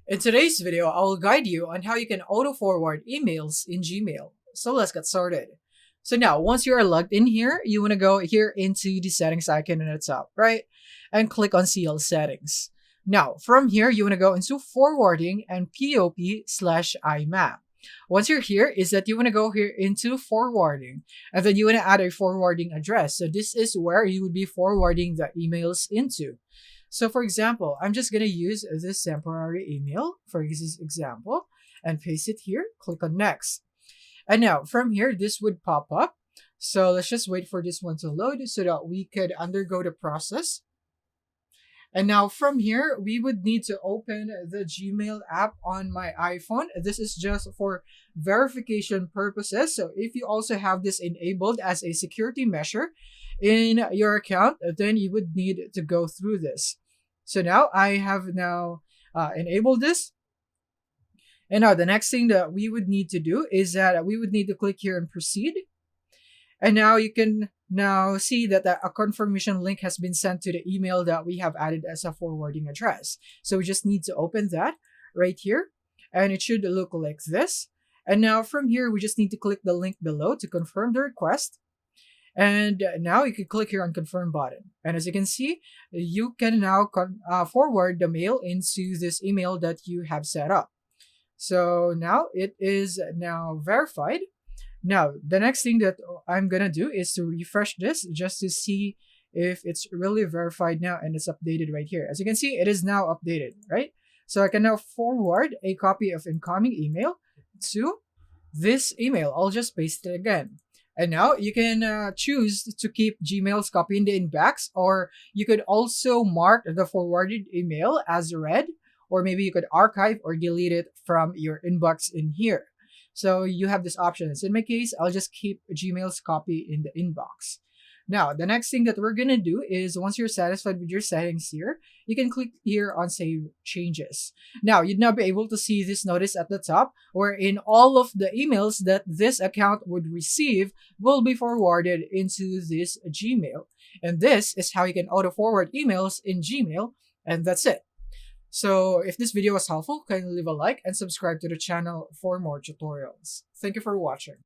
In today's video, I will guide you on how you can auto-forward emails in Gmail. So let's get started. So now, once you are logged in here, you want to go here into the settings icon on the top, right? And click on CL settings. Now, from here, you want to go into forwarding and POP/IMAP. Once you're here, is that you want to go here into forwarding, and then you want to add a forwarding address. So this is where you would be forwarding the emails into. So for example, I'm just going to use this temporary email for this example and paste it here. Click on next. And now from here, this would pop up. So let's just wait for this one to load so that we could undergo the process. And now from here, we would need to open the Gmail app on my iPhone. This is just for verification purposes. So if you also have this enabled as a security measure in your account, then you would need to go through this. So now I have enabled this. And now the next thing that we would need to do is that we would need to click here and proceed. And now you can now see that a confirmation link has been sent to the email that we have added as a forwarding address. So we just need to open that right here, and it should look like this. And now from here, we just need to click the link below to confirm the request. And now you can click here on confirm button. And as you can see, you can now forward the mail into this email that you have set up. So now it is now verified. Now, the next thing that I'm going to do is to refresh this just to see if it's really verified now and it's updated right here. As you can see, it is now updated, right? So I can now forward a copy of incoming email to this email. I'll just paste it again. And now you can choose to keep Gmail's copy in the inbox, or you could also mark the forwarded email as read, or maybe you could archive or delete it from your inbox in here. So you have this options. In my case, I'll just keep Gmail's copy in the inbox. Now, the next thing that we're going to do is once you're satisfied with your settings here, you can click here on Save Changes. Now, you'd now be able to see this notice at the top wherein all of the emails that this account would receive will be forwarded into this Gmail. And this is how you can auto-forward emails in Gmail, and that's it. So if this video was helpful, kindly leave a like and subscribe to the channel for more tutorials. Thank you for watching.